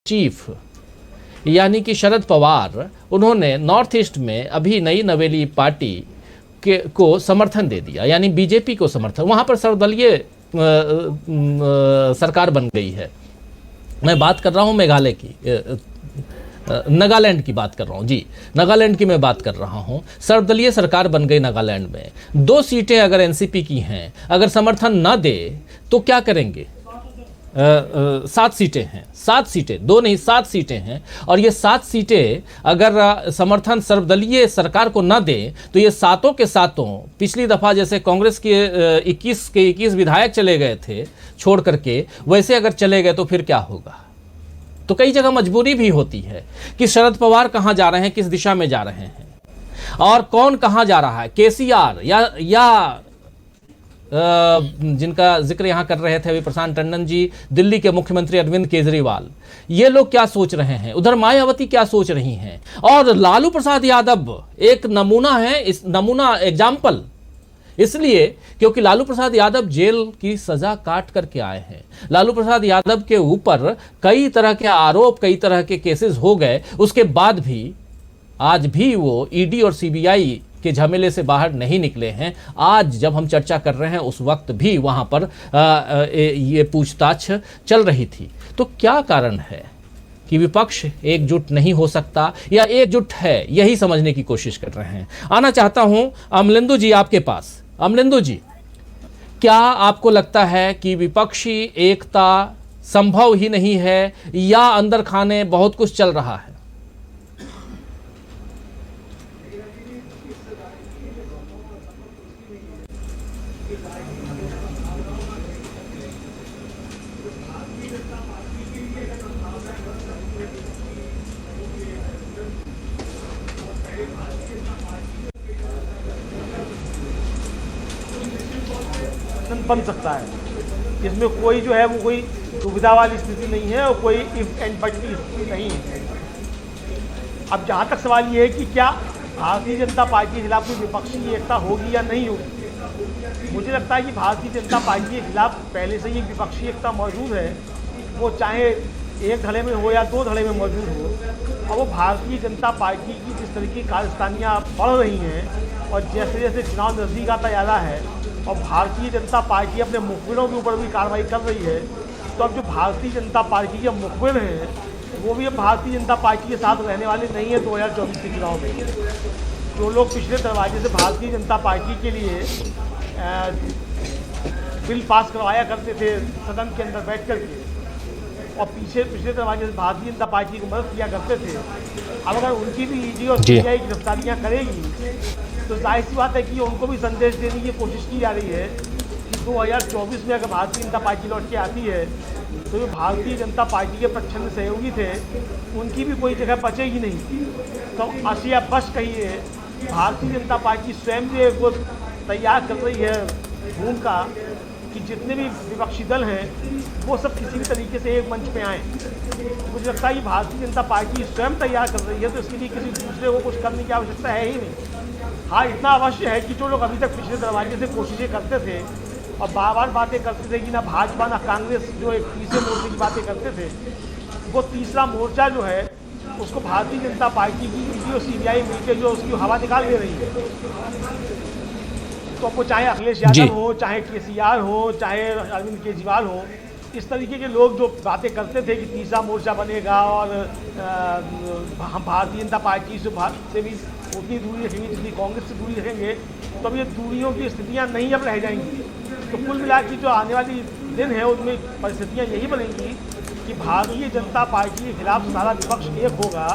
Chief यानी कि शरद पवार, उन्होंने नॉर्थ ईस्ट में अभी नई नवेली पार्टी को समर्थन दे दिया, यानी बीजेपी को समर्थन। वहाँ पर सर्वदलीय सरकार बन गई है। मैं बात कर रहा हूँ मेघालय की, नागालैंड की बात कर रहा हूँ जी, नागालैंड की मैं बात कर रहा हूँ। सर्वदलीय सरकार बन गई नागालैंड में। 2 सीटें अगर एनसीपी की हैं, अगर समर्थन ना दे तो क्या करेंगे? 7 सीटें हैं, 7 सीटें, 2 नहीं 7 सीटें हैं। और ये 7 सीटें अगर समर्थन सर्वदलीय सरकार को ना दें तो ये सातों के सातों, पिछली दफा जैसे कांग्रेस के 21 विधायक चले गए थे छोड़ करके, वैसे अगर चले गए तो फिर क्या होगा? तो कई जगह मजबूरी भी होती है कि शरद पवार कहाँ जा रहे हैं, किस दिशा में जा रहे हैं, और कौन कहाँ जा रहा है। केसीआर या जिनका जिक्र यहां कर रहे थे अभी प्रशांत टंडन जी, दिल्ली के मुख्यमंत्री अरविंद केजरीवाल, ये लोग क्या सोच रहे हैं, उधर मायावती क्या सोच रही हैं, और लालू प्रसाद यादव एक नमूना है, इस नमूना एग्जाम्पल इसलिए क्योंकि लालू प्रसाद यादव जेल की सजा काट करके आए हैं। लालू प्रसाद यादव के ऊपर कई तरह के आरोप, कई तरह के केसेस हो गए, उसके बाद भी आज भी वो ईडी और सीबीआई के झमेले से बाहर नहीं निकले हैं। आज जब हम चर्चा कर रहे हैं उस वक्त भी वहां पर ये पूछताछ चल रही थी। तो क्या कारण है कि विपक्ष एकजुट नहीं हो सकता, या एकजुट है, यही समझने की कोशिश कर रहे हैं। आना चाहता हूं अमलेंदु जी आपके पास। अमलेंदु जी, क्या आपको लगता है कि विपक्षी एकता संभव ही नहीं है, या अंदर खाने बहुत कुछ चल रहा है? बन सकता है, इसमें कोई जो है वो कोई दुविधा वाली स्थिति नहीं है और कोई इफ एंड बट की स्थिति नहीं है। अब जहाँ तक सवाल ये है कि क्या भारतीय जनता पार्टी के खिलाफ कोई विपक्षी एकता होगी या नहीं होगी, मुझे लगता है कि भारतीय जनता पार्टी के खिलाफ पहले से ही विपक्षी एकता मौजूद है। वो चाहे एक धड़े में हो या 2 धड़े में मौजूद हो, और वो भारतीय जनता पार्टी की जिस तरह की कारस्तानियाँ बढ़ रही हैं और जैसे जैसे चुनाव नज़दीक आता जा रहा है और भारतीय जनता पार्टी अपने मुखबिरों के ऊपर भी कार्रवाई कर रही है, तो अब जो भारतीय जनता पार्टी के मुखबिर हैं वो भी अब भारतीय जनता पार्टी के साथ रहने वाले नहीं है 2024 के चुनाव में। जो लोग पिछले दरवाजे से भारतीय जनता पार्टी के लिए बिल पास करवाया करते थे सदन के अंदर बैठ कर के, और पिछले दरवाजे से भारतीय जनता पार्टी को मदद किया करते थे, अब अगर उनकी भी ईडी और सीबीआई गिरफ्तारियाँ करेगी तो जाहिर सी बात है कि उनको भी संदेश देने की कोशिश की जा रही है कि 2024 में अगर भारतीय जनता पार्टी लौट के आती है तो जो भारतीय जनता पार्टी के प्रच्छन्न सहयोगी थे उनकी भी कोई जगह बचेगी नहीं। तो आशिया बस कहिए, भारतीय जनता पार्टी स्वयं जो वो तैयार कर रही है भूमिका कि जितने भी विपक्षी दल हैं वो सब किसी भी तरीके से एक मंच पे आएँ। मुझे लगता है कि भारतीय जनता पार्टी स्वयं तैयार कर रही है, तो इसके लिए किसी दूसरे को कुछ करने की आवश्यकता है ही नहीं। हाँ, इतना अवश्य है कि जो लोग अभी तक पिछले दरवाजे से कोशिशें करते थे और बार बार बातें करते थे कि ना भाजपा ना कांग्रेस जो एक तीसरे मोर्चे की बातें करते थे, वो तीसरा मोर्चा जो है उसको भारतीय जनता पार्टी की ईडी और सीबीआई मिलकर जो उसकी हवा निकाल दे रही है। तो वो चाहे अखिलेश यादव हो, चाहे केसीआर हो, चाहे अरविंद केजरीवाल हो, इस तरीके के लोग जो बातें करते थे कि तीसरा मोर्चा बनेगा और हम भारतीय जनता पार्टी से भी उतनी दूरी रखेंगे जितनी कांग्रेस से दूरी रखेंगे, तो अब ये दूरियों की स्थितियां नहीं अब रह जाएंगी। तो कुल मिला के जो आने वाली दिन है उसमें परिस्थितियां यही बनेंगी कि भारतीय जनता पार्टी के खिलाफ सारा विपक्ष एक होगा,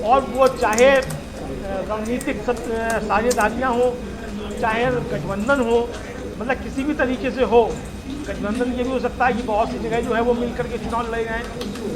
और वो चाहे रणनीतिक साझेदारियाँ हो, चाहे गठबंधन हो, मतलब किसी भी तरीके से हो। गठबंधन ये भी हो सकता है कि बहुत सी जगह जो है वो मिलकर के चुनाव लड़े जाएँ,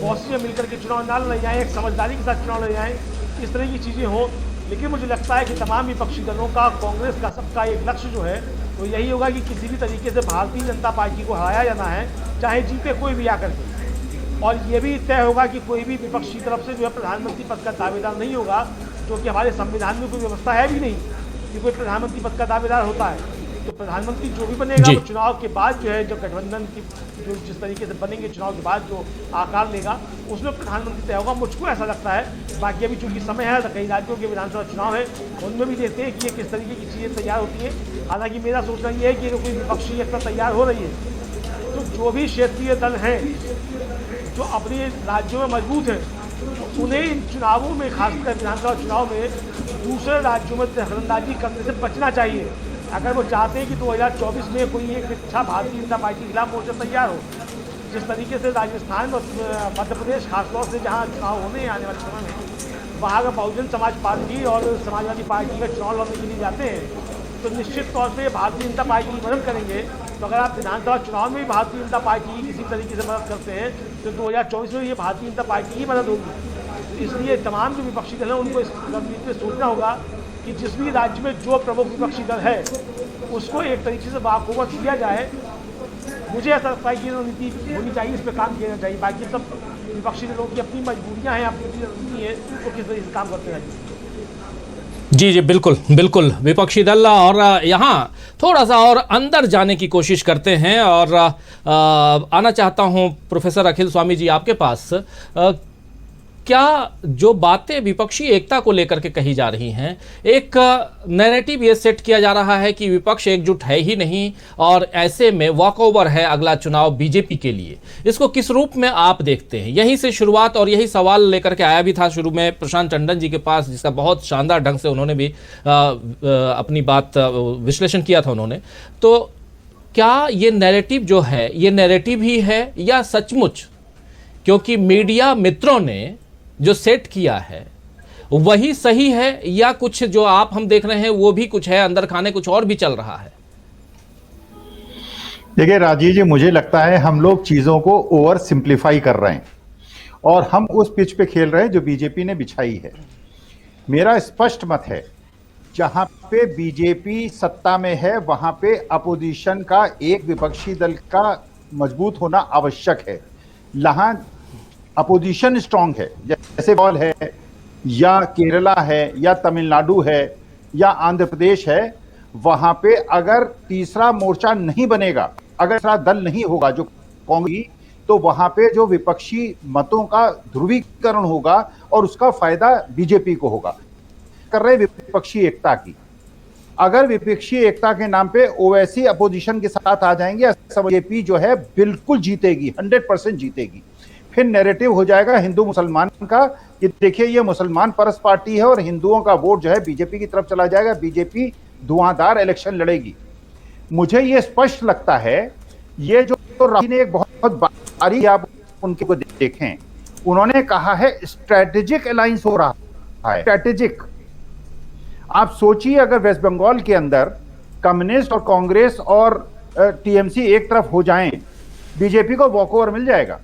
बहुत सी मिलकर के चुनाव ना लड़े जाएँ, एक समझदारी के साथ चुनाव लड़े जाएँ, इस तरह की चीज़ें हों। लेकिन मुझे लगता है कि तमाम विपक्षी दलों का, कांग्रेस का, सबका एक लक्ष्य जो है वो यही होगा कि किसी भी तरीके से भारतीय जनता पार्टी को हराया जाना है, चाहे जीते कोई भी आकर के। और ये भी तय होगा कि कोई भी विपक्षी तरफ से जो है प्रधानमंत्री पद का दावेदार नहीं होगा, जो कि हमारे संविधान में कोई व्यवस्था है भी नहीं कि कोई प्रधानमंत्री पद का दावेदार होता है। तो प्रधानमंत्री जो भी बनेगा जी। वो चुनाव के बाद जो है, जो गठबंधन की जो जिस तरीके से बनेंगे चुनाव के बाद जो आकार लेगा उसमें प्रधानमंत्री तय होगा, मुझको ऐसा लगता है। बाकी अभी चूंकि समय है, कई राज्यों के विधानसभा चुनाव है, उनमें भी देखते हैं कि ये किस तरीके की चीज़ें तैयार होती हैं। हालांकि मेरा सोचना ये है कि अगर कोई विपक्षी एकता तैयार हो रही है तो जो भी क्षेत्रीय दल हैं जो अपने राज्यों में मजबूत हैं, उन्हें इन चुनावों में, खासकर विधानसभा चुनाव में दूसरे राज्यों में दखलंदाजी करने से बचना चाहिए। अगर वो चाहते हैं कि 2024 में कोई एक अच्छा भारतीय जनता पार्टी के खिलाफ मोर्चा तैयार हो, जिस तरीके से राजस्थान और मध्य प्रदेश खासतौर से जहाँ चुनाव होने हैं आने वाले समय में, वहाँ का बहुजन समाज पार्टी और समाजवादी पार्टी का चुनाव लड़ने के लिए जाते हैं, तो निश्चित तौर पर भारतीय जनता पार्टी की मदद करेंगे। तो अगर आप विधानसभा चुनाव में भी भारतीय जनता पार्टी की किसी तरीके से मदद करते हैं तो 2024 में ये भारतीय जनता पार्टी की मदद होगी। इसलिए तमाम जो विपक्षी दल हैं उनको इस रणनीति में सोचना होगा कि जिस भी राज्य में जो प्रमुख विपक्षी दल है उसको एक तरीके से वॉकओवर किया जाए। मुझे ऐसा लगता है कि रणनीति होनी चाहिए, इस पर काम किया जाना चाहिए। बाकी सब विपक्षी दलों की अपनी मजबूरियाँ हैं, अपनी रणनीति है, वो किस तरीके से काम करते हैं। जी जी, बिल्कुल बिल्कुल। विपक्षी दल और यहाँ थोड़ा सा और अंदर जाने की कोशिश करते हैं और आना चाहता हूँ प्रोफेसर अखिल स्वामी जी आपके पास। क्या जो बातें विपक्षी एकता को लेकर के कही जा रही हैं, एक नैरेटिव ये सेट किया जा रहा है कि विपक्ष एकजुट है ही नहीं और ऐसे में वॉकओवर है अगला चुनाव बीजेपी के लिए, इसको किस रूप में आप देखते हैं? यहीं से शुरुआत और यही सवाल लेकर के आया भी था शुरू में प्रशांत टंडन जी के पास, जिसका बहुत शानदार ढंग से उन्होंने भी अपनी बात विश्लेषण किया था उन्होंने। तो क्या ये नैरेटिव जो है ये नैरेटिव ही है या सचमुच क्योंकि मीडिया मित्रों ने जो सेट किया है वही सही है, या कुछ जो आप हम देख रहे हैं वो भी कुछ है, अंदर खाने कुछ और भी चल रहा है? देखिए राजीव जी, मुझे लगता है हम लोग चीजों को ओवर सिंप्लीफाई कर रहे हैं और हम उस पिच पे खेल रहे हैं जो बीजेपी ने बिछाई है। मेरा स्पष्ट मत है, जहां पे बीजेपी सत्ता में है वहां पे अपोजिशन का एक विपक्षी दल का मजबूत होना आवश्यक है। जहां अपोजिशन स्ट्रांग है, जैसे बंगाल है या केरला है या तमिलनाडु है या आंध्र प्रदेश है, वहां पे अगर तीसरा मोर्चा नहीं बनेगा, अगर तीसरा दल नहीं होगा जो कांग्रेस, तो वहां पे जो विपक्षी मतों का ध्रुवीकरण होगा और उसका फायदा बीजेपी को होगा। कर रहे विपक्षी एकता की, अगर विपक्षी एकता के नाम पे ओवैसी अपोजिशन के साथ आ जाएंगे, बीजेपी जो है बिल्कुल जीतेगी, 100% जीतेगी। फिर नैरेटिव हो जाएगा हिंदू मुसलमान का कि देखिए ये मुसलमान परस पार्टी है और हिंदुओं का वोट जो है बीजेपी की तरफ चला जाएगा, बीजेपी धुआंधार इलेक्शन लड़ेगी। मुझे ये स्पष्ट लगता है, ये जो राहुल ने एक बहुत बारी आप उनके को देखें, उन्होंने कहा है स्ट्रेटेजिक अलायंस हो रहा है, स्ट्रेटेजिक। आप सोचिए अगर वेस्ट बंगाल के अंदर कम्युनिस्ट और कांग्रेस और टीएमसी एक तरफ हो जाएं, बीजेपी को वॉकओवर मिल जाएगा,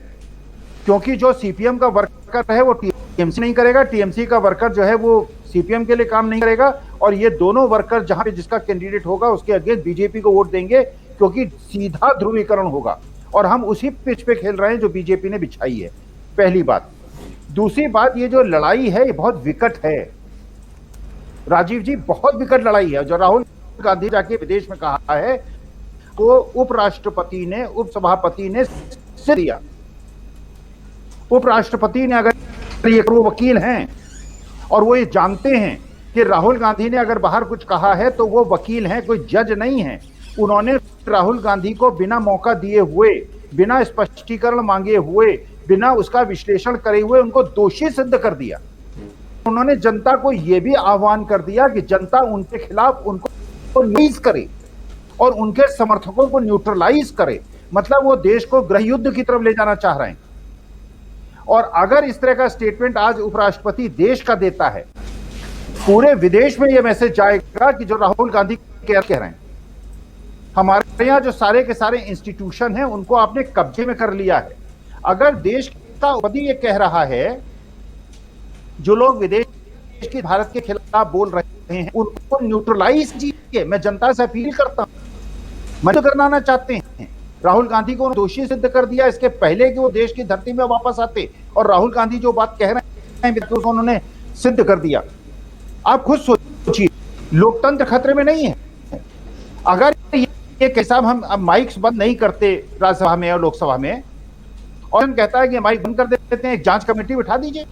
क्योंकि जो सीपीएम का वर्कर है वो टीएमसी नहीं करेगा, टीएमसी का वर्कर जो है वो सीपीएम के लिए काम नहीं करेगा, और ये दोनों वर्कर जहां पे जिसका कैंडिडेट होगा उसके अगेंस्ट बीजेपी को वोट देंगे, क्योंकि सीधा ध्रुवीकरण होगा। और हम उसी पिच पे खेल रहे हैं जो बीजेपी ने बिछाई है, पहली बात। दूसरी बात, ये जो लड़ाई है ये बहुत विकट है राजीव जी, बहुत विकट लड़ाई है। जो राहुल गांधी जाके विदेश में कहा है, वो उपराष्ट्रपति ने, उपसभापति ने दिया। उपराष्ट्रपति ने, अगर ये वो वकील हैं और वो ये जानते हैं कि राहुल गांधी ने अगर बाहर कुछ कहा है तो वो वकील हैं, कोई जज नहीं है। उन्होंने राहुल गांधी को बिना मौका दिए हुए, बिना स्पष्टीकरण मांगे हुए, बिना उसका विश्लेषण करे हुए उनको दोषी सिद्ध कर दिया। उन्होंने जनता को यह भी आह्वान कर दिया कि जनता उनके खिलाफ उनको न्यूट्रलाइज करे और उनके समर्थकों को न्यूट्रलाइज करे, मतलब वो देश को गृह युद्ध की तरफ ले जाना चाह रहे हैं। और अगर इस तरह का स्टेटमेंट आज उपराष्ट्रपति देश का देता है, पूरे विदेश में यह मैसेज जाएगा कि जो राहुल गांधी कह रहे हैं, हमारे यहाँ जो सारे के सारे इंस्टीट्यूशन हैं उनको आपने कब्जे में कर लिया है। अगर देश का उपराष्ट्रपति ये कह रहा है, जो लोग विदेश की भारत के खिलाफ बोल रहे हैं उनको न्यूट्रलाइज कीजिए। मैं जनता से अपील करता हूं, मदद करना चाहते हैं। राहुल गांधी को दोषी सिद्ध कर दिया इसके पहले कि वो देश की धरती में वापस आते, और राहुल गांधी जो बात कह रहे हैं उसको उन्होंने सिद्ध कर दिया। आप खुद सोचिए, लोकतंत्र खतरे में नहीं है। अगर कैसा हम अब माइक्स बंद नहीं करते राज्यसभा में और लोकसभा में, और हम कहता है कि माइक बंद कर देते हैं, एक जांच कमेटी बिठा दीजिए,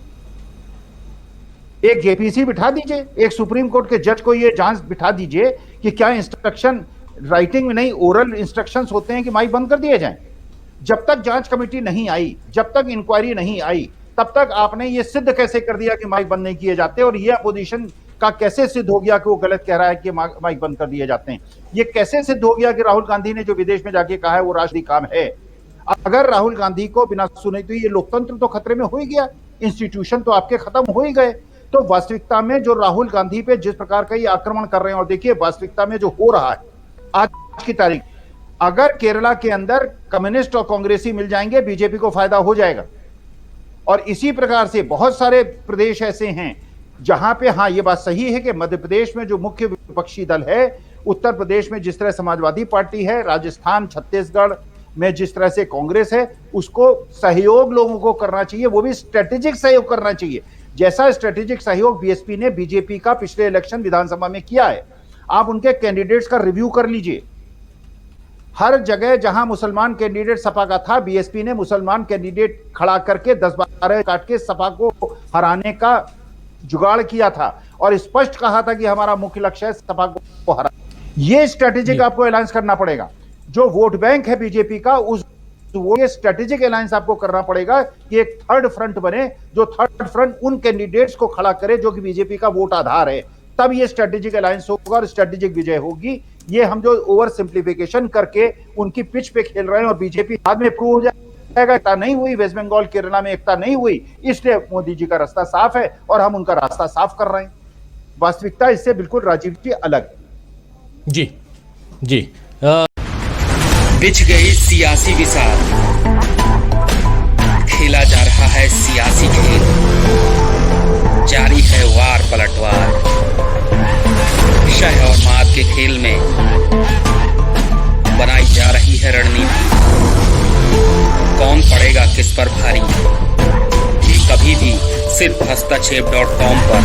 एक जेपीसी बिठा दीजिए, एक सुप्रीम कोर्ट के जज को ये जांच बिठा दीजिए कि क्या इंस्ट्रक्शन राइटिंग में नहीं, ओरल इंस्ट्रक्शंस होते हैं कि माइक बंद कर दिए जाएं। जब तक जांच कमेटी नहीं आई, जब तक इंक्वायरी नहीं आई, तब तक आपने ये सिद्ध कैसे कर दिया कि माइक बंद नहीं किए जाते, और ये अपोजिशन का कैसे सिद्ध हो गया कि वो गलत कह रहा है कि माइक बंद कर दिए जाते हैं। ये कैसे सिद्ध हो गया कि राहुल गांधी ने जो विदेश में जाके कहा है वो राष्ट्रीय काम है। अगर राहुल गांधी को बिना सुने, तो ये लोकतंत्र तो खतरे में हो ही गया, इंस्टीट्यूशन तो आपके खत्म हो ही गए। तो वास्तविकता में जो राहुल गांधी पे जिस प्रकार का ये आक्रमण कर रहे हैं, और देखिए वास्तविकता में जो हो रहा है आज की तारीख, अगर केरला के अंदर कम्युनिस्ट और कांग्रेसी मिल जाएंगे, बीजेपी को फायदा हो जाएगा। और इसी प्रकार से बहुत सारे प्रदेश ऐसे हैं जहां पे, हाँ ये बात सही है कि मध्य प्रदेश में जो मुख्य विपक्षी दल है, उत्तर प्रदेश में जिस तरह समाजवादी पार्टी है, राजस्थान छत्तीसगढ़ में जिस तरह से कांग्रेस है, उसको सहयोग लोगों को करना चाहिए, वो भी स्ट्रेटेजिक सहयोग करना चाहिए, जैसा स्ट्रेटेजिक सहयोग बीएसपी ने बीजेपी का पिछले इलेक्शन विधानसभा में किया है। आप उनके कैंडिडेट्स का रिव्यू कर लीजिए। हर जगह जहां मुसलमान कैंडिडेट सपा का था, बीएसपी ने मुसलमान कैंडिडेट खड़ा करके 10-12 काट के सपा को हराने का जुगाड़ किया था, और स्पष्ट कहा था कि हमारा मुख्य लक्ष्य है सपा को हरा। ये स्ट्रेटेजिक आपको अलायंस करना पड़ेगा। जो वोट बैंक है बीजेपी का, उस वो ये स्ट्रेटेजिक अलायंस आपको करना पड़ेगा कि एक थर्ड फ्रंट बने, जो थर्ड फ्रंट उन कैंडिडेट्स को खड़ा करे जो कि बीजेपी का वोट आधार है। तब ये स्ट्रेटेजिक अलायंस होगा और स्ट्रेटेजिक विजय होगी। ये हम जो ओवर सिंप्लीफिकेशन करके उनकी पिच पे खेल रहे हैं, और बीजेपी बाद में प्रूव हो जाएगा एकता नहीं हुई, वेस्ट बंगाल केरला में एकता नहीं हुई, इसलिए मोदी जी का रास्ता साफ है और हम उनका रास्ता साफ कर रहे हैं। वास्तविकता इससे बिल्कुल राजीव जी अलग है। जी जी बिछ गई सियासी विसार, खेला जा रहा है सियासी खेल, जारी है वार पलटवार, शह और मात के खेल में बनाई जा रही है रणनीति। कौन पड़ेगा किस पर भारी, ये कभी भी सिर्फ hastachep.com पर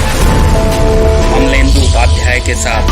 अमलेंदु उपाध्याय के साथ।